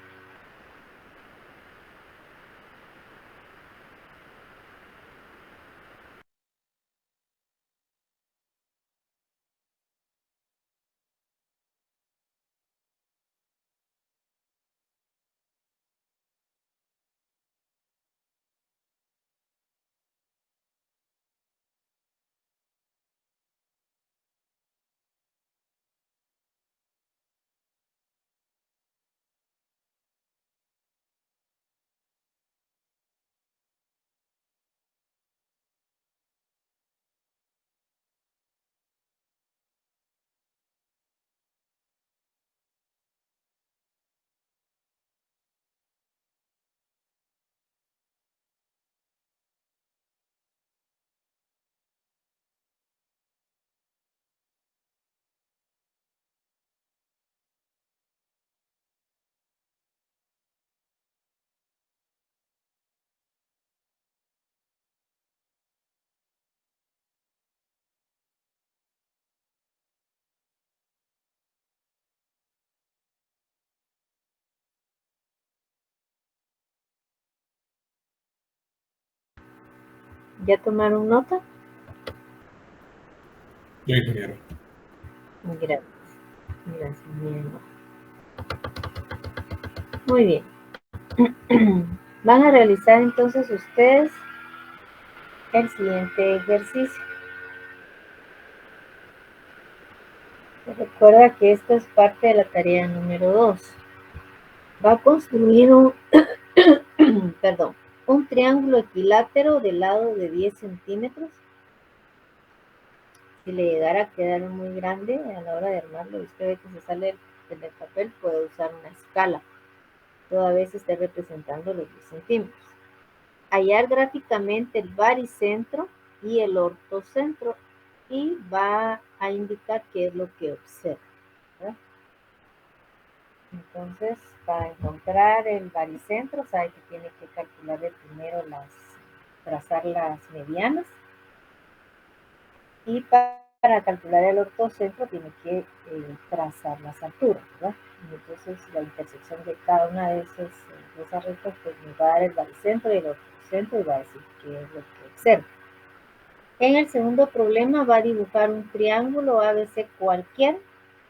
¿Ya tomaron nota? Yo, ingeniero. Gracias. Gracias, bien. Muy bien. Van a realizar entonces ustedes el siguiente ejercicio. Recuerda que esto es parte de la tarea número 2. Va a construir un triángulo equilátero de lado de 10 centímetros. Si le llegara a quedar muy grande a la hora de armarlo, usted ve que se sale del papel, puede usar una escala. Toda vez esté representando los 10 centímetros. Hallar gráficamente el baricentro y el ortocentro y va a indicar qué es lo que observa, ¿verdad? Entonces, para encontrar el baricentro, sabe que tiene que calcular primero trazar las medianas, y para calcular el ortocentro tiene que trazar las alturas, ¿verdad? Y entonces la intersección de cada una de esas rectas pues nos va a dar el baricentro y el ortocentro y va a decir qué es lo que observa. En el segundo problema va a dibujar un triángulo ABC cualquiera,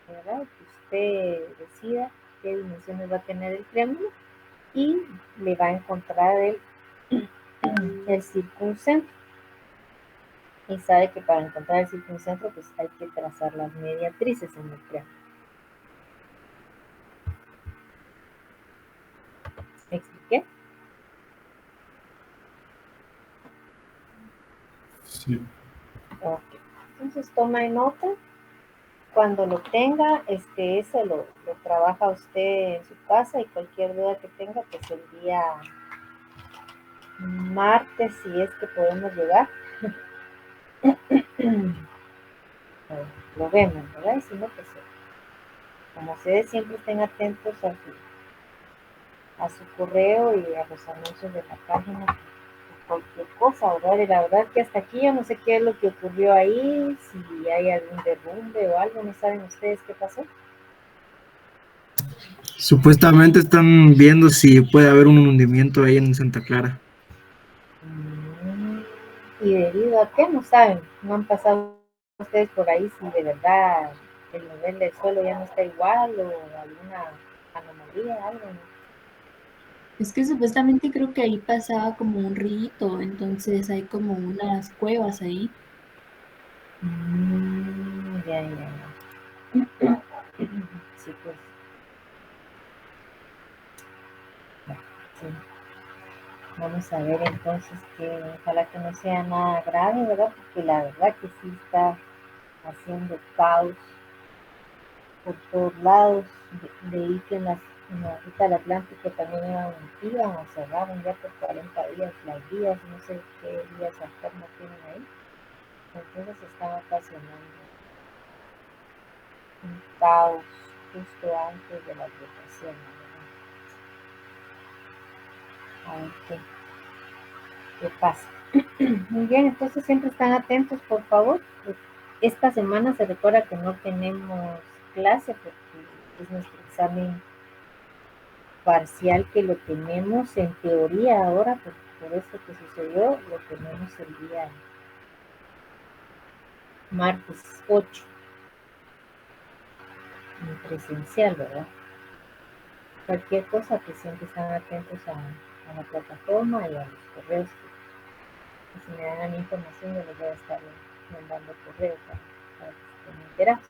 ¿verdad? Que usted decida qué dimensiones va a tener el triángulo y le va a encontrar el circuncentro. Y sabe que para encontrar el circuncentro pues hay que trazar las mediatrices en el triángulo. ¿Me expliqué? Sí. Ok. Entonces toma nota. Cuando lo tenga, ese lo trabaja usted en su casa y cualquier duda que tenga, pues el día martes, si es que podemos llegar, lo vemos, ¿verdad? Y si no, pues como ustedes siempre estén atentos a su correo y a los anuncios de la página, cualquier cosa, ¿verdad? Y la verdad que hasta aquí yo no sé qué es lo que ocurrió ahí, si hay algún derrumbe o algo, ¿no saben ustedes qué pasó? Supuestamente están viendo si puede haber un hundimiento ahí en Santa Clara. ¿Y debido a qué? No saben, no han pasado ustedes por ahí si de verdad el nivel del suelo ya no está igual o alguna anomalía, algo, ¿no? Es que supuestamente creo que ahí pasaba como un río, entonces hay como unas cuevas ahí. Ya. Sí, pues. Sí. Vamos a ver entonces que ojalá que no sea nada grave, ¿verdad? Porque la verdad que sí está haciendo caos por todos lados. Leí que en la ruta del Atlántico también iban o cerraron ya por 40 días las vías, no sé qué vías alternas tienen ahí. Entonces están ocasionando un caos justo antes de las votaciones, ¿verdad? A ver qué pasa. Muy bien, entonces siempre están atentos, por favor. Esta semana se recuerda que no tenemos clase porque es nuestro examen parcial que lo tenemos en teoría ahora, por esto que sucedió, lo tenemos el día martes 8, en presencial, ¿verdad? Cualquier cosa que siempre están atentos a la plataforma y a los correos que si me dan información yo les voy a estar mandando correos para que estén enterados.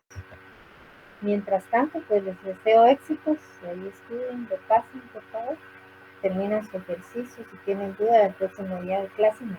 Mientras tanto, pues les deseo éxitos, ahí estudien, repasen, por favor, terminan su ejercicio, si tienen duda del próximo día de clase, me